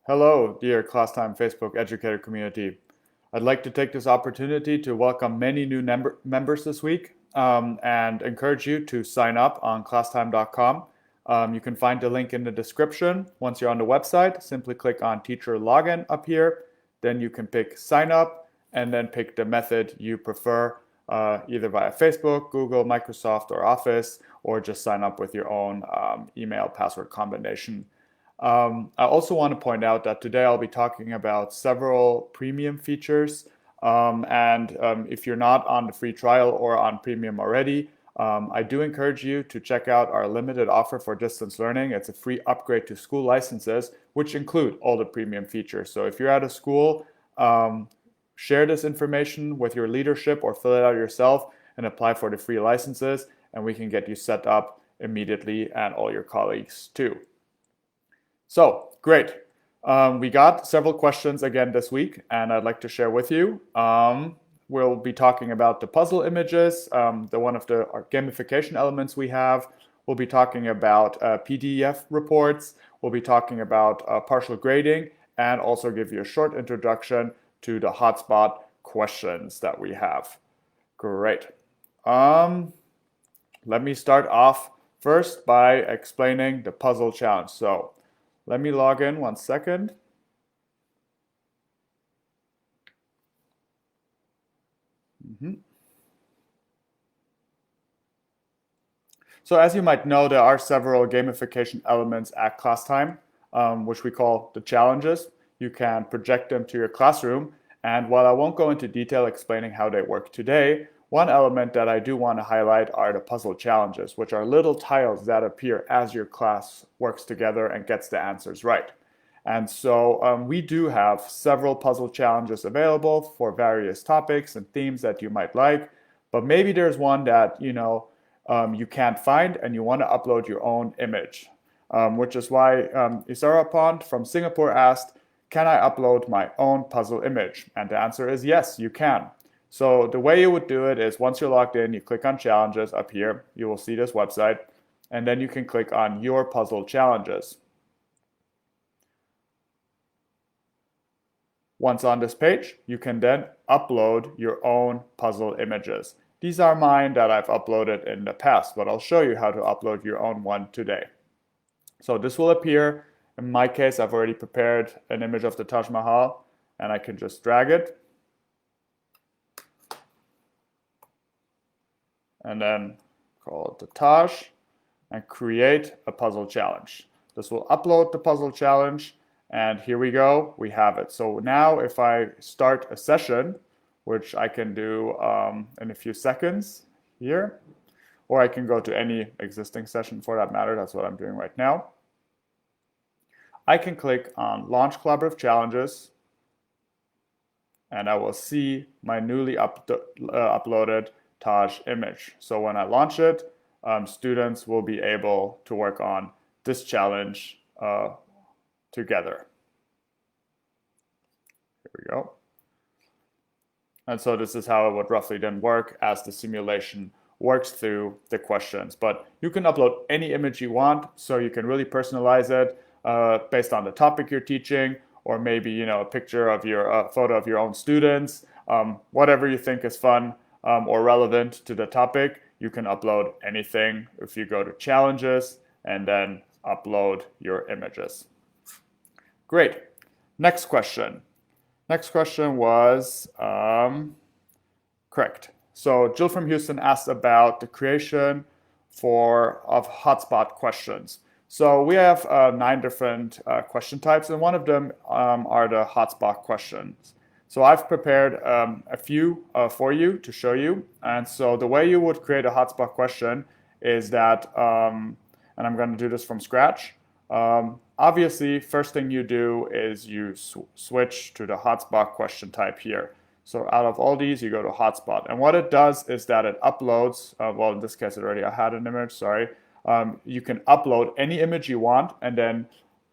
Hello, dear Classtime Facebook educator community. I'd like to take this opportunity to welcome many new members this week and encourage you to sign up on classtime.com. You can find the link in the description. Once you're on the website, simply click on Teacher Login up here. Then you can pick Sign Up and then pick the method you prefer, either via Facebook, Google, Microsoft, or Office, or just sign up with your own email password combination. I also want to point out that today I'll be talking about several premium features. If you're not on the free trial or on premium already, I do encourage you to check out our limited offer for distance learning. It's a free upgrade to school licenses, which include all the premium features. So if you're at a school, share this information with your leadership or fill it out yourself and apply for the free licenses, and we can get you set up immediately and all your colleagues too. So, great. We got several questions again this week, and I'd like to share with you. We'll be talking about the puzzle images, one of the gamification elements we have. We'll be talking about PDF reports. We'll be talking about partial grading, and also give you a short introduction to the hotspot questions that we have. Great. Let me start off first by explaining the puzzle challenge. So, let me log in 1 second. So as you might know, there are several gamification elements at Classtime, which we call the challenges. You can project them to your classroom. And while I won't go into detail explaining how they work today, one element that I do want to highlight are the puzzle challenges, which are little tiles that appear as your class works together and gets the answers right. And so we do have several puzzle challenges available for various topics and themes that you might like, but maybe there's one that you can't find and you want to upload your own image, which is why Isara Pond from Singapore asked, can I upload my own puzzle image? And the answer is yes, you can. So the way you would do it is once you're logged in, you click on challenges up here. You will see this website, and then you can click on your puzzle challenges. Once on this page, you can then upload your own puzzle images. These are mine that I've uploaded in the past, but I'll show you how to upload your own one today. So this will appear. In my case, I've already prepared an image of the Taj Mahal, and I can just drag it. And then call it the Taj and create a puzzle challenge. This will upload the puzzle challenge, and here we go, we have it. So now if I start a session, which I can do in a few seconds here, or I can go to any existing session for that matter, that's what I'm doing right now. I can click on Launch Collaborative Challenges, and I will see my newly uploaded Taj image. So when I launch it, students will be able to work on this challenge together. Here we go. And so this is how it would roughly then work as the simulation works through the questions. But you can upload any image you want, so you can really personalize it based on the topic you're teaching, or maybe a picture of your photo of your own students, whatever you think is fun or relevant to the topic. You can upload anything if you go to challenges and then upload your images. Great. Next question. Next question was correct. So Jill from Houston asked about the creation of hotspot questions. So we have 9 different question types, and one of them are the hotspot questions. So I've prepared a few for you to show you. And so the way you would create a hotspot question is that, and I'm going to do this from scratch. Obviously, first thing you do is you switch to the hotspot question type here. So out of all these, you go to hotspot. And what it does is that it uploads, well, in this case, I had an image, sorry. You can upload any image you want and then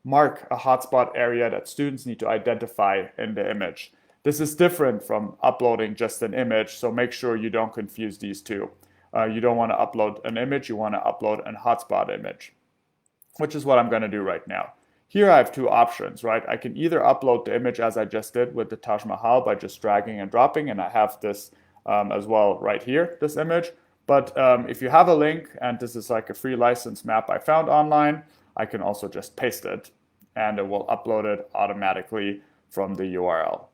mark a hotspot area that students need to identify in the image. This is different from uploading just an image, so make sure you don't confuse these two. You don't want to upload an image, you want to upload a hotspot image, which is what I'm going to do right now. Here I have two options, right? I can either upload the image as I just did with the Taj Mahal by just dragging and dropping, and I have this as well right here, this image. But if you have a link, and this is like a free license map I found online, I can also just paste it, and it will upload it automatically from the URL.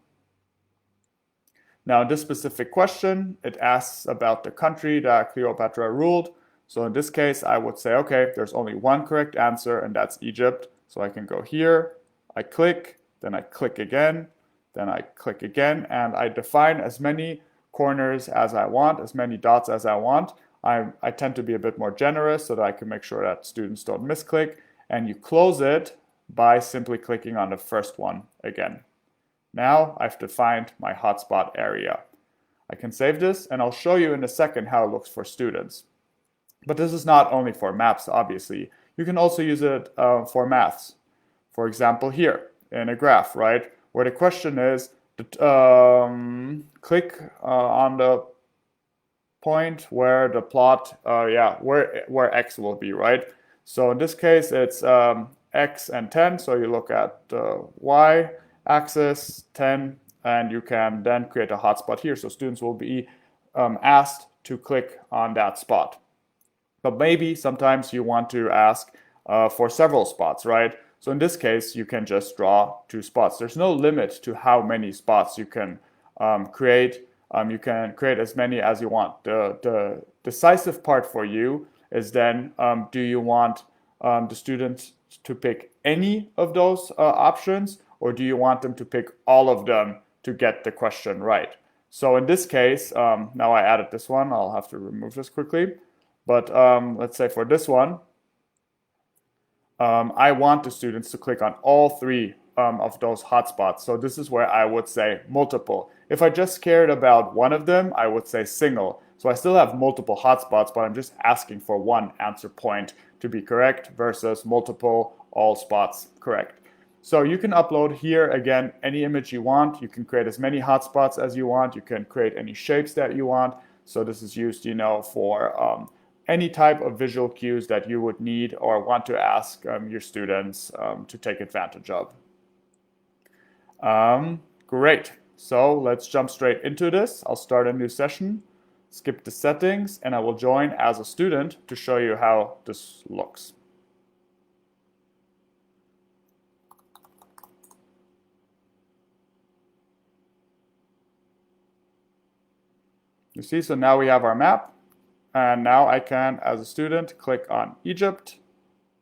Now, in this specific question, it asks about the country that Cleopatra ruled. So in this case, I would say, okay, there's only one correct answer, and that's Egypt. So I can go here, I click, then I click again, then I click again, and I define as many corners as I want, as many dots as I want. I tend to be a bit more generous so that I can make sure that students don't misclick. And you close it by simply clicking on the first one again. Now I've defined my hotspot area. I can save this, and I'll show you in a second how it looks for students. But this is not only for maps, obviously. You can also use it for maths. For example, here in a graph, right? Where the question is, click on the point where the plot, where X will be, right? So in this case, it's X and 10. So you look at the Y axis, 10, and you can then create a hotspot here. So students will be asked to click on that spot. But maybe sometimes you want to ask for several spots, right? So in this case, you can just draw 2 spots. There's no limit to how many spots you can create. You can create as many as you want. The decisive part for you is then, do you want the students to pick any of those options, or do you want them to pick all of them to get the question right? So in this case, now I added this one. I'll have to remove this quickly. But let's say for this one, I want the students to click on all 3 of those hotspots. So this is where I would say multiple. If I just cared about one of them, I would say single. So I still have multiple hotspots, but I'm just asking for one answer point to be correct versus multiple, all spots correct. So you can upload here, again, any image you want. You can create as many hotspots as you want. You can create any shapes that you want. So this is used, for any type of visual cues that you would need or want to ask your students to take advantage of. Great. So let's jump straight into this. I'll start a new session, skip the settings, and I will join as a student to show you how this looks. You see, so now we have our map. And now I can, as a student, click on Egypt.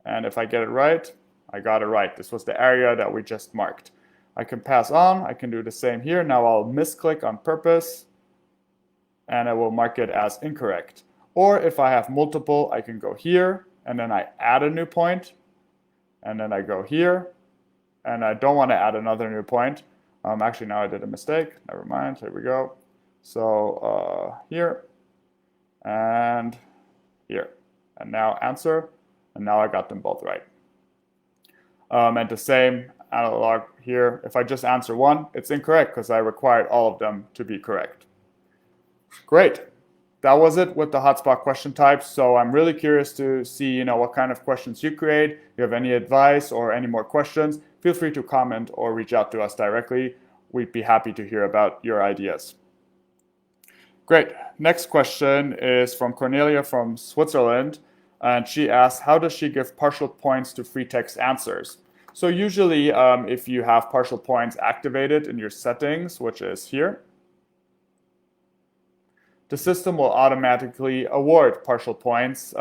And if I get it right, I got it right. This was the area that we just marked. I can pass on. I can do the same here. Now I'll misclick on purpose, and I will mark it as incorrect. Or if I have multiple, I can go here, and then I add a new point, and then I go here, and I don't want to add another new point. Actually, now I did a mistake. Never mind. Here we go. So here. And here, and now answer, and now I got them both right. And the same analog here, if I just answer one, it's incorrect because I required all of them to be correct. Great. That was it with the hotspot question types. So I'm really curious to see, what kind of questions you create. If you have any advice or any more questions, feel free to comment or reach out to us directly. We'd be happy to hear about your ideas. Great. Next question is from Cornelia from Switzerland, and she asks, how does she give partial points to free text answers? So usually if you have partial points activated in your settings, which is here, the system will automatically award partial points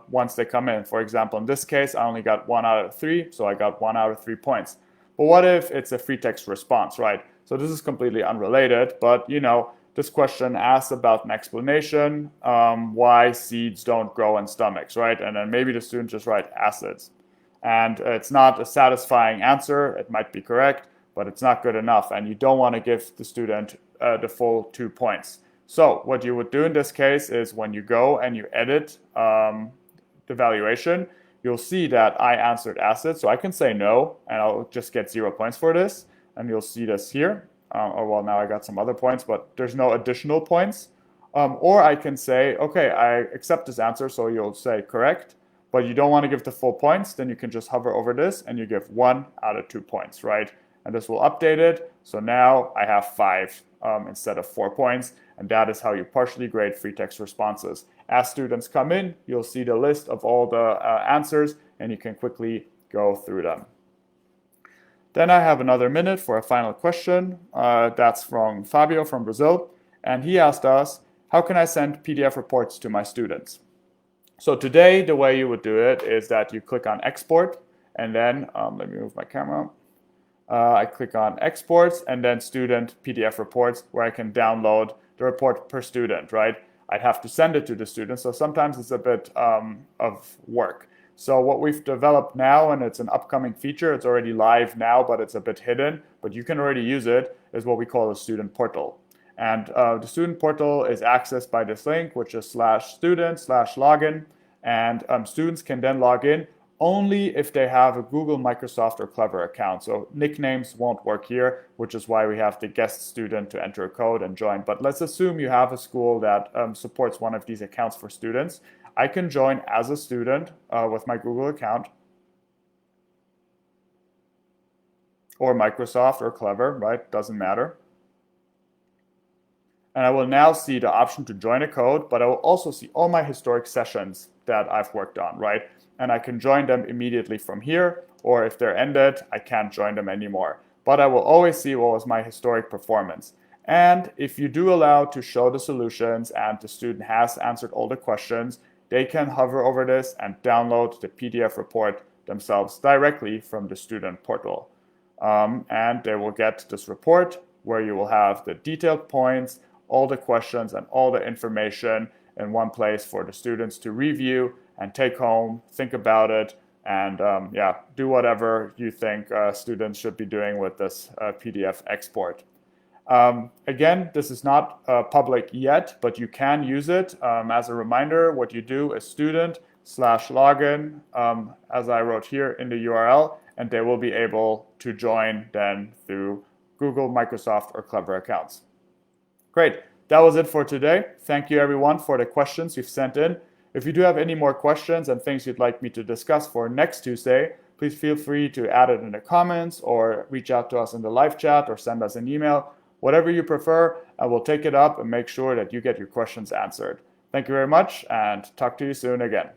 once they come in. For example, in this case, I only got 1 out of 3, so I got 1 out of 3 points. But what if it's a free text response, right? So this is completely unrelated, but this question asks about an explanation, why seeds don't grow in stomachs, right? And then maybe the student just write acids. And it's not a satisfying answer. It might be correct, but it's not good enough. And you don't want to give the student the full 2 points. So what you would do in this case is when you go and you edit the valuation, you'll see that I answered acid. So I can say no, and I'll just get 0 points for this. And you'll see this here. Well, now I got some other points, but there's no additional points. Or I can say, okay, I accept this answer, so you'll say correct, but you don't want to give the full points, then you can just hover over this and you give 1 out of 2 points, right? And this will update it. So now I have 5 instead of 4 points. And that is how you partially grade free text responses. As students come in, you'll see the list of all the answers, and you can quickly go through them. Then I have another minute for a final question. That's from Fabio from Brazil. And he asked us, how can I send PDF reports to my students? So today, the way you would do it is that you click on export, and then, let me move my camera. I click on exports and then student PDF reports, where I can download the report per student, right? I'd have to send it to the student, so sometimes it's a bit of work. So what we've developed now, and it's an upcoming feature, it's already live now, but it's a bit hidden, but you can already use it, is what we call a student portal. And the student portal is accessed by this link, which is /student/login, and students can then log in only if they have a Google, Microsoft, or Clever account. So nicknames won't work here, which is why we have the guest student to enter a code and join. But let's assume you have a school that supports one of these accounts for students. I can join as a student with my Google account, or Microsoft or Clever, right? Doesn't matter. And I will now see the option to join a code, but I will also see all my historic sessions that I've worked on, right? And I can join them immediately from here, or if they're ended, I can't join them anymore. But I will always see what was my historic performance. And if you do allow to show the solutions and the student has answered all the questions, they can hover over this and download the PDF report themselves directly from the student portal. And they will get this report where you will have the detailed points, all the questions, and all the information in one place for the students to review and take home, think about it, and do whatever you think students should be doing with this PDF export. Again, this is not public yet, but you can use it. As a reminder, what you do is student/login, as I wrote here in the URL, and they will be able to join then through Google, Microsoft, or Clever accounts. Great. That was it for today. Thank you everyone for the questions you've sent in. If you do have any more questions and things you'd like me to discuss for next Tuesday, please feel free to add it in the comments or reach out to us in the live chat or send us an email. Whatever you prefer, I will take it up and make sure that you get your questions answered. Thank you very much, and talk to you soon again.